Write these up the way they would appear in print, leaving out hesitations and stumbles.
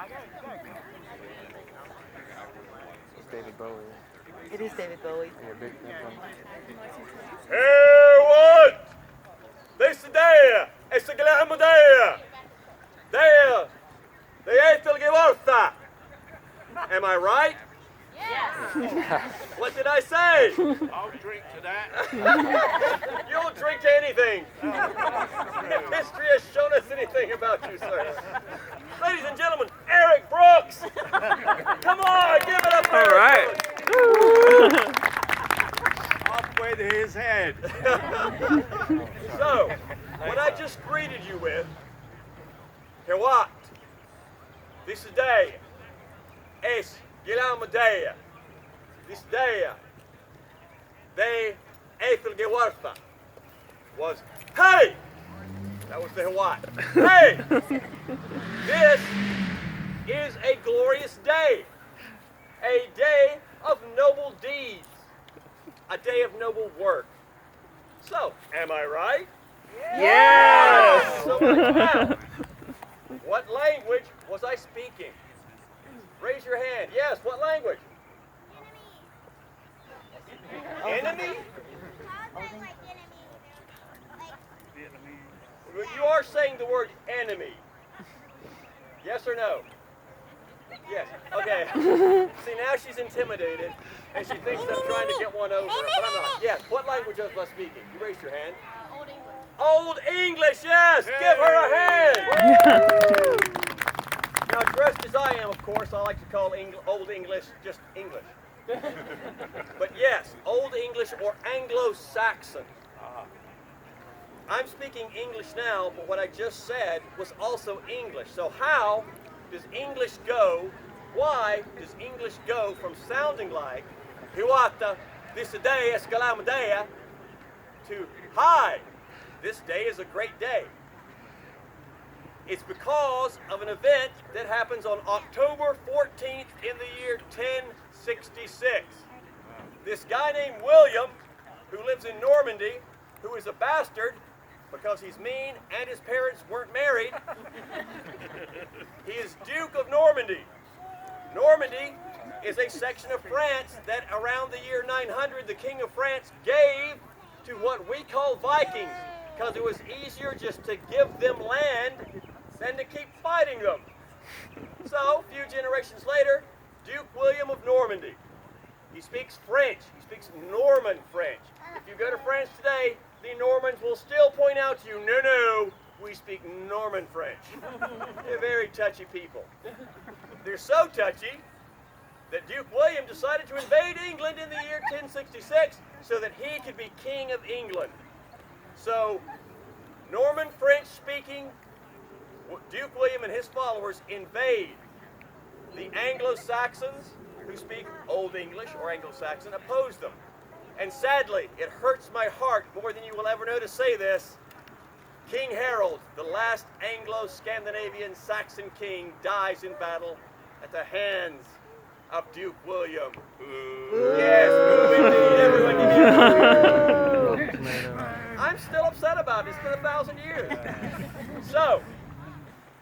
It's David Bowie. It is David Bowie. Yeah, big one. Hereward! This day is the glamour day. There, the Eiffel Gewortha. Am I right? Yes. What did I say? I'll drink to that. You'll drink to anything. If history has shown us anything about you, sir. Ladies and gentlemen, Eric Brooks. Come on, give it up for All right. Up with his head. So, what I just greeted you with, hear what? This day es Guillermo Day. This day, the Eiffel Gewortha was, hey! That was the what? Hey! This is a glorious day. A day of noble deeds. A day of noble work. So, am I right? Yes! So now, what language was I speaking? Raise your hand. Yes, what language? Enemy? Well, you are saying the word enemy. Yes or no? Yes. Okay. See, now she's intimidated, and she thinks I'm trying to get one over, but I'm not. Yes. What language was I speaking? You raised your hand. Old English, yes! Give her a hand! Now, dressed as I am, of course, I like to call Old English just English. But yes, Old English or Anglo-Saxon. I'm speaking English now, but what I just said was also English. So how does English go, why does English go from sounding like Hiwata, this day is Galamadea, to hi, this day is a great day? It's because of an event that happens on October 14th in the year 1066. This guy named William, who lives in Normandy, who is a bastard because he's mean and his parents weren't married, he is Duke of Normandy. Normandy is a section of France that around the year 900 the King of France gave to what we call Vikings, because it was easier just to give them land than to keep fighting them. So, a few generations later, Duke William of Normandy. He speaks French. He speaks Norman French. If you go to France today, the Normans will still point out to you, no, we speak Norman French. They're very touchy people. They're so touchy that Duke William decided to invade England in the year 1066 so that he could be King of England. So, Norman French speaking Duke William and his followers invade. The Anglo-Saxons, who speak Old English or Anglo-Saxon, oppose them. And sadly, it hurts my heart more than you will ever know to say this, King Harold, the last Anglo-Scandinavian Saxon king, dies in battle at the hands of Duke William. Ooh. Yes, ooh, indeed. Everyone give me a I'm still upset about it. It's been 1,000 years. So,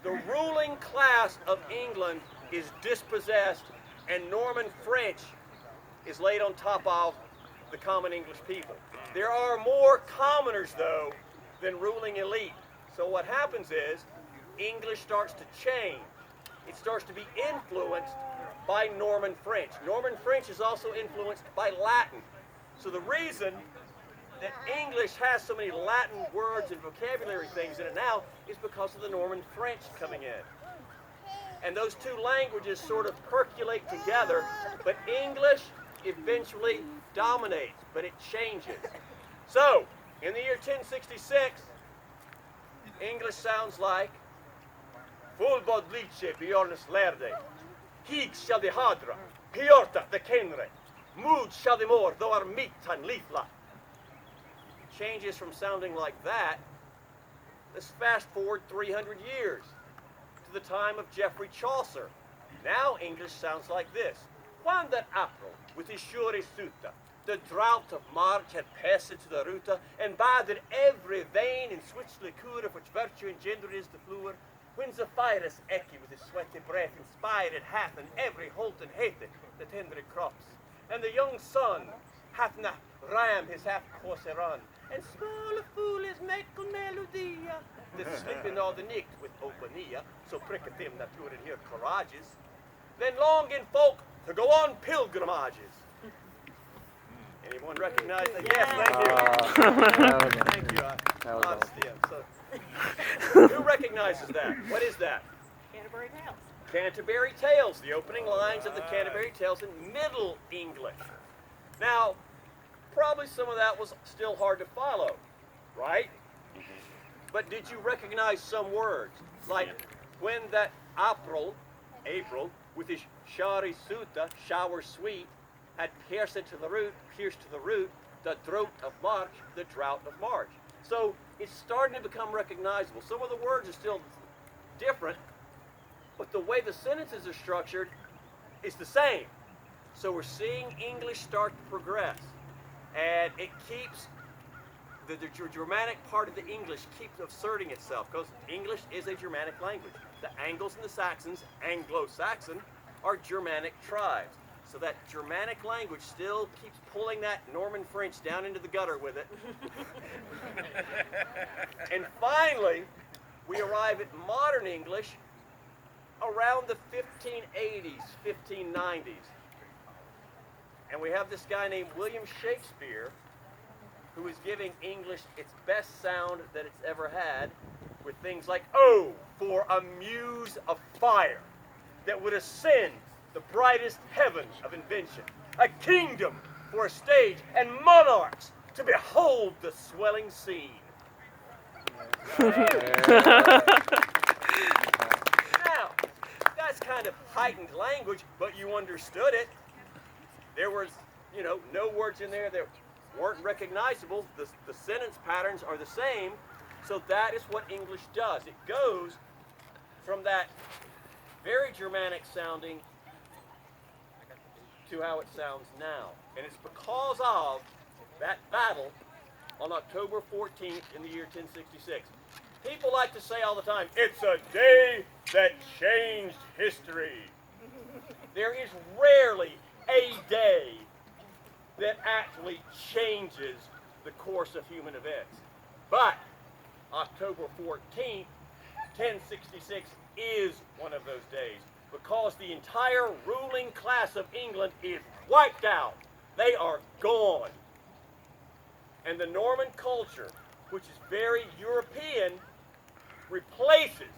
the ruling class of England is dispossessed, and Norman French is laid on top of the common English people. There are more commoners, though, than ruling elite. So what happens is, English starts to change. It starts to be influenced by Norman French. Norman French is also influenced by Latin. So the reason that English has so many Latin words and vocabulary things in it now is because of the Norman French coming in. And those two languages sort of percolate together, but English eventually dominates, but it changes. So, in the year 1066, English sounds like Fullbod lice bjornes lärde, hig shall de hadra, piorta de kenre, mood shall de mor, though our mittan lithla. Changes from sounding like that. Let's fast forward 300 years to the time of Geoffrey Chaucer. Now English sounds like this. When that April, with his sure suta, the drought of March had passed to the ruta, and bathed every vein in switch liqueur of which virtue engendered is the fluor, When Zephyrus Ecce with his sweaty breath inspired hath in every holt and hath the tender crops, and the young son hath na ram his half course run, and small a fool is meikle melodia, the sleeping all the night with open ear, so pricketh him nature and hear courages, then long in folk to go on pilgrimages. Anyone recognize that? Yes, thank you. Modesty. Who recognizes that? What is that? Canterbury Tales. Canterbury Tales, the opening lines of the Canterbury Tales in Middle English. Now, probably some of that was still hard to follow, right? But did you recognize some words? Like when that April, with his shari suta, shower sweet, had pierced to the root, the drought of March, the drought of March. So it's starting to become recognizable. Some of the words are still different, but the way the sentences are structured is the same. So we're seeing English start to progress, and it keeps the Germanic part of the English keeps asserting itself, because English is a Germanic language. The Angles and the Saxons, Anglo-Saxon, are Germanic tribes. So that Germanic language still keeps pulling that Norman French down into the gutter with it. And finally, we arrive at modern English around the 1580s, 1590s. And we have this guy named William Shakespeare, who is giving English its best sound that it's ever had, with things like, "Oh, for a muse of fire that would ascend the brightest heaven of invention, a kingdom for a stage, and monarchs to behold the swelling scene." Now, that's kind of heightened language, but you understood it. There was, no words in there that weren't recognizable. The sentence patterns are the same, so that is what English does. It goes from that very Germanic sounding to how it sounds now. And it's because of that battle on October 14th in the year 1066. People like to say all the time, it's a day that changed history. There is rarely a day that actually changes the course of human events. But October 14th, 1066 is one of those days, because the entire ruling class of England is wiped out. They are gone. And the Norman culture, which is very European, replaces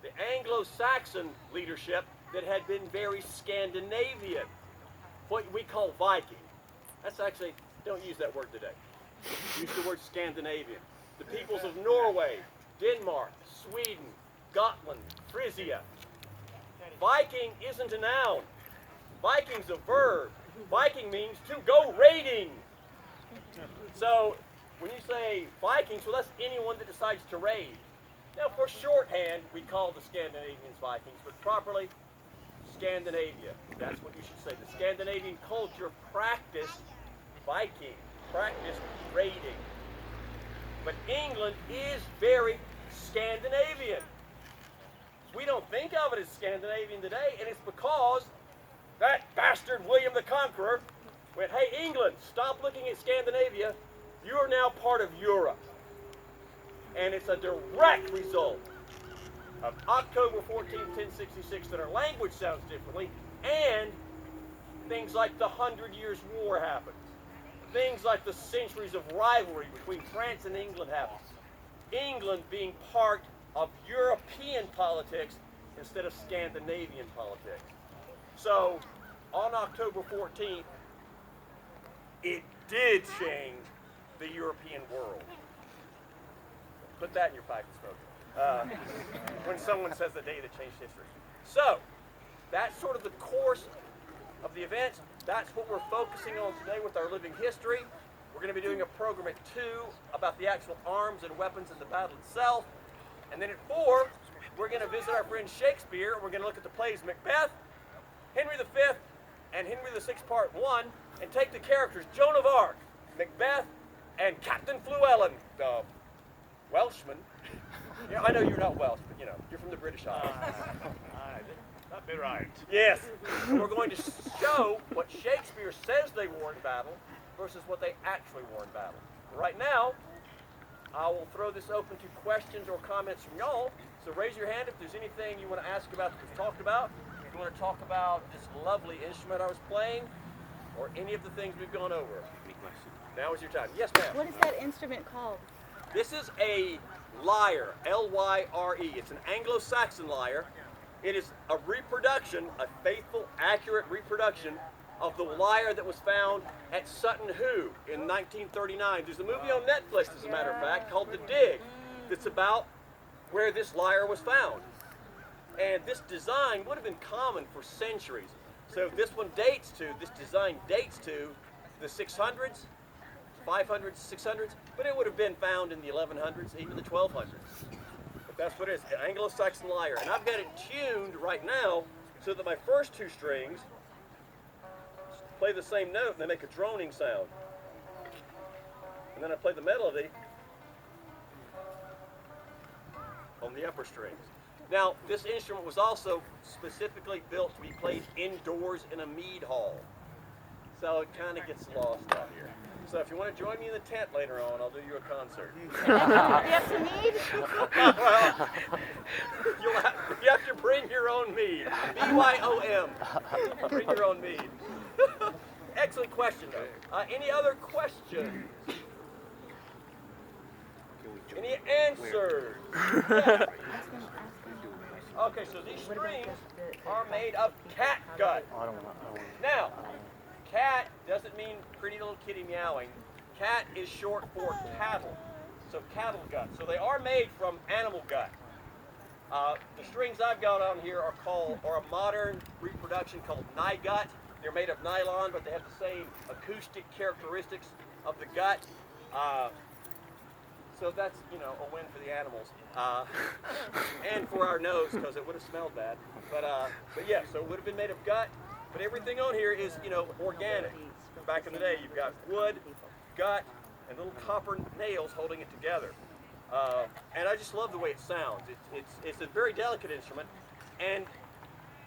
the Anglo-Saxon leadership that had been very Scandinavian, what we call Viking. That's actually, don't use that word today. Use the word Scandinavian. The peoples of Norway, Denmark, Sweden, Gotland, Frisia. Viking isn't a noun. Viking's a verb. Viking means to go raiding. So when you say Vikings, well, that's anyone that decides to raid. Now, for shorthand, we call the Scandinavians Vikings, but properly, Scandinavia. That's what you should say. The Scandinavian culture practiced Viking, practiced raiding. But England is very Scandinavian. We don't think of it as Scandinavian today, and it's because that bastard William the Conqueror went, "Hey, England, stop looking at Scandinavia. You are now part of Europe." And it's a direct result of October 14th, 1066, that our language sounds differently, and things like the 100 Years' War happens. Things like the centuries of rivalry between France and England happens. England being part of European politics instead of Scandinavian politics. So, on October 14th, it did change the European world. Put that in your pipe and smoke it. When someone says the day that changed history. So, that's sort of the course of the events. That's what we're focusing on today with our living history. We're going to be doing a program at 2 about the actual arms and weapons in the battle itself. And then at 4, we're going to visit our friend Shakespeare. We're going to look at the plays Macbeth, Henry V, and Henry VI Part 1, and take the characters Joan of Arc, Macbeth, and Captain Fluellen, the Welshman, Yeah, I know you're not Welsh, but you're from the British Isles. That'd be right. Yes. And we're going to show what Shakespeare says they wore in battle versus what they actually wore in battle. Right now, I will throw this open to questions or comments from y'all. So raise your hand if there's anything you want to ask about that we've talked about. If you want to talk about this lovely instrument I was playing, or any of the things we've gone over. Now is your time. Yes, ma'am. What is that instrument called? This is a lyre, L-Y-R-E. It's an Anglo-Saxon lyre. It is a reproduction, a faithful, accurate reproduction of the lyre that was found at Sutton Hoo in 1939. There's a movie on Netflix, as a matter of fact, called The Dig, that's about where this lyre was found. And this design would have been common for centuries. So this design dates to the 600s, 500s, 600s, but it would have been found in the 1100s, even the 1200s. But that's what it is, an Anglo-Saxon lyre. And I've got it tuned right now so that my first two strings play the same note and they make a droning sound. And then I play the melody on the upper strings. Now, this instrument was also specifically built to be played indoors in a mead hall. So it kind of gets lost out here. So if you want to join me in the tent later on, I'll do you a concert. You have some mead? Well, you have to bring your own mead. B-Y-O-M. Bring your own mead. Excellent question, though. Any other questions? Any answers? Yeah. Okay, so these strings are made of catgut. Now, cat doesn't mean pretty little kitty meowing. Cat is short for cattle, so cattle gut. So they are made from animal gut. The strings I've got on here are a modern reproduction called nygut. They're made of nylon, but they have the same acoustic characteristics of the gut. So that's, a win for the animals. And for our nose, because it would have smelled bad. But yeah, so it would have been made of gut. But everything on here is, organic. Back in the day, you've got wood, gut, and little copper nails holding it together. And I just love the way it sounds. It's a very delicate instrument. And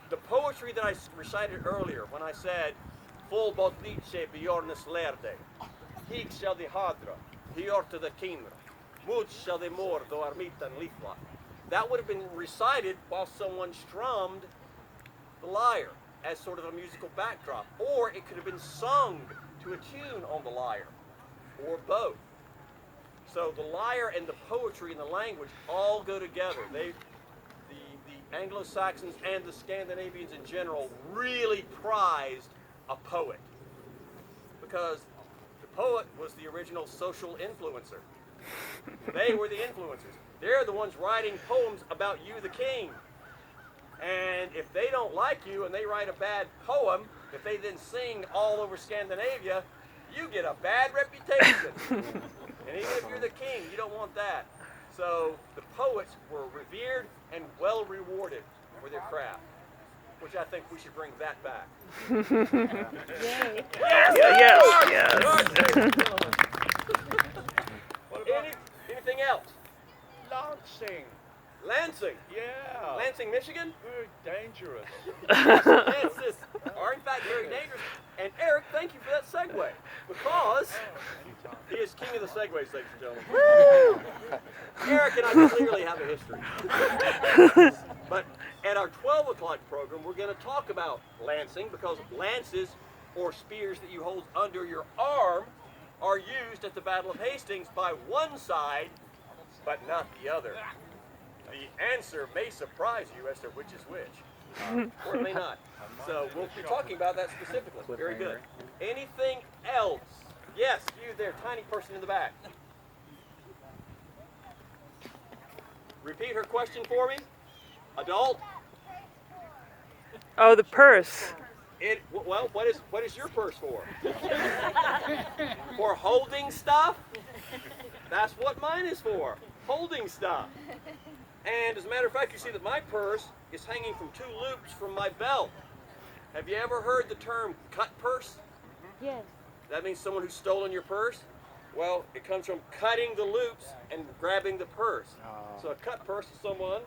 the poetry that I recited earlier, when I said, Full botlice bjornes lerde, hig shall the hadra, hjorta the kindra, mud shall the mor do armitan lifla. That would have been recited while someone strummed the lyre as sort of a musical backdrop. Or it could have been sung to a tune on the lyre, or both. So the lyre and the poetry and the language all go together. The Anglo-Saxons and the Scandinavians in general really prized a poet, because the poet was the original social influencer. They were the influencers. They're the ones writing poems about you, the king. And if they don't like you and they write a bad poem, if they then sing all over Scandinavia, you get a bad reputation. And even if you're the king, you don't want that. So the poets were revered and well rewarded for their craft, which I think we should bring that back. Yay. Yes. What about Anything else? Lancing? Lansing. Yeah. Lansing, Michigan? Very dangerous. Yes, are in fact very dangerous. And Eric, thank you for that segue, because he is king of the segues, ladies and gentlemen. Eric and I clearly have a history. But at our 12 o'clock program, we're going to talk about lancing, because lances, or spears that you hold under your arm, are used at the Battle of Hastings by one side, but not the other. The answer may surprise you as to which is which, or it may not. So we'll be talking about that specifically. Very good. Anything else? Yes, you there, tiny person in the back. Repeat her question for me. Adult? Oh, the purse. Well, what is your purse for? For holding stuff? That's what mine is for. Holding stuff. And as a matter of fact, you see that my purse is hanging from two loops from my belt. Have you ever heard the term cut purse? Yes. That means someone who's stolen your purse? Well, it comes from cutting the loops and grabbing the purse. So a cut purse is someone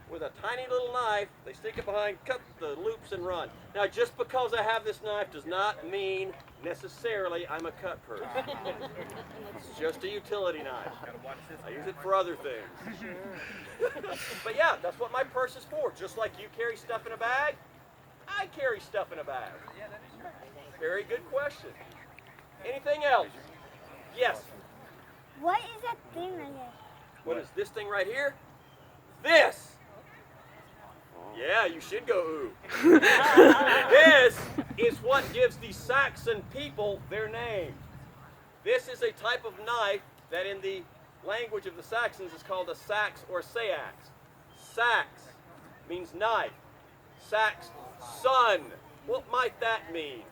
with a tiny little knife. They stick it behind, cut the loops, and run. Now, just because I have this knife does not mean necessarily I'm a cut purse. It's just a utility knife. I use it for other things. But yeah, that's what my purse is for. Just like you carry stuff in a bag, I carry stuff in a bag. Very good question. Anything else? Yes. What is that thing right here? What is this thing right here? This! Yeah, you should go ooh. This is what gives the Saxon people their name. This is a type of knife that in the language of the Saxons is called a sax or sax. Sax means knife. Sax, son. What might that mean?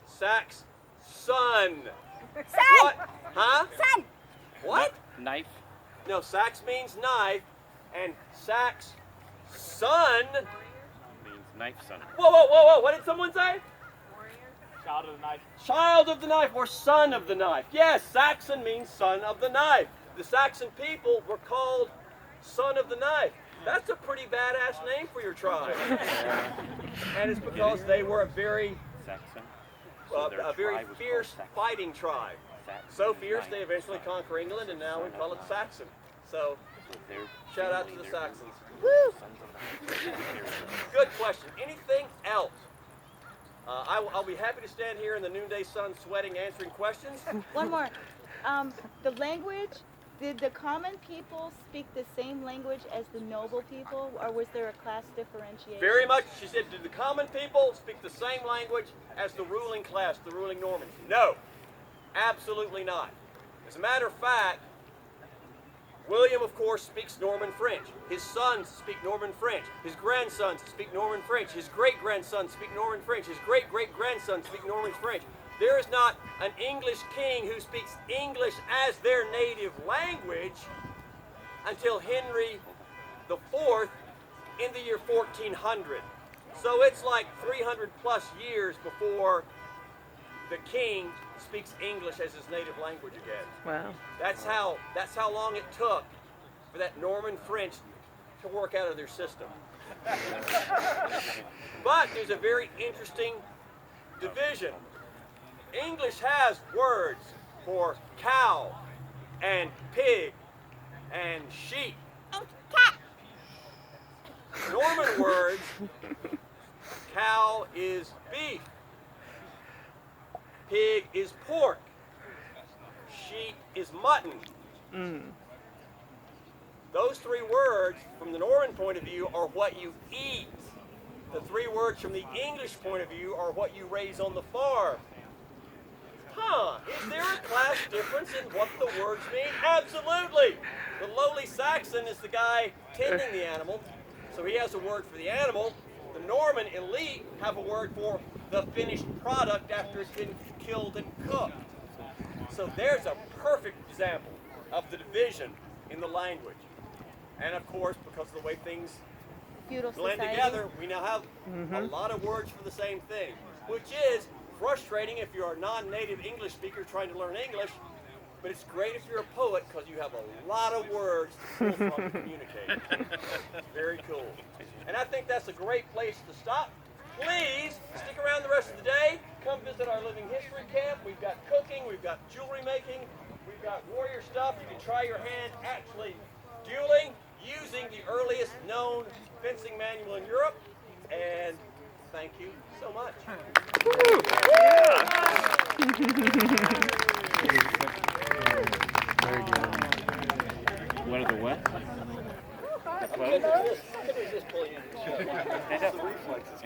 Sax, son. Son! What? Huh? Son! What? Knife. No, sax means knife, and sax, son. Means knife son. Whoa, whoa, whoa, whoa! What did someone say? Child of the knife. Child of the knife or son of the knife. Yes, Saxon means son of the knife. The Saxon people were called son of the knife. That's a pretty badass name for your tribe. And it's because they were a very, Saxon. a very fierce fighting tribe. So fierce they eventually conquer England, and now we call it Saxon. So, shout out to the Saxons. Good question. Anything else? I'll be happy to stand here in the noonday sun sweating, answering questions. One more. The language, did the common people speak the same language as the noble people, or was there a class differentiation? Very much, she said, did the common people speak the same language as the ruling class, the ruling Normans? No, absolutely not. As a matter of fact, William, of course, speaks Norman French. His sons speak Norman French. His grandsons speak Norman French. His great-grandsons speak Norman French. His great-great-grandsons speak Norman French. There is not an English king who speaks English as their native language until Henry IV in the year 1400. So it's like 300 plus years before the king speaks English as his native language again. Wow. That's how long it took for that Norman French to work out of their system. But there's a very interesting division. English has words for cow and pig and sheep. And cat. Norman words, cow is beef, pig is pork, sheep is mutton. Those three words, from the Norman point of view, are what you eat. The three words from the English point of view are what you raise on the farm. Huh, is there a class difference in what the words mean? Absolutely! The lowly Saxon is the guy tending the animal, so he has a word for the animal. The Norman elite have a word for the finished product after it's been killed and cooked. So there's a perfect example of the division in the language. And of course, because of the way things Feudal blend society. together, we now have a lot of words for the same thing, which is frustrating if you're a non-native English speaker trying to learn English, but it's great if you're a poet because you have a lot of words to pull from to communicate. Very cool. And I think that's a great place to stop. Please stick around the rest of the day. Come visit our living history camp. We've got cooking, we've got jewelry making, we've got warrior stuff. You can try your hand actually dueling using the earliest known fencing manual in Europe. And thank you so much. What are the what? I couldn't resist pulling in. It's the reflexes.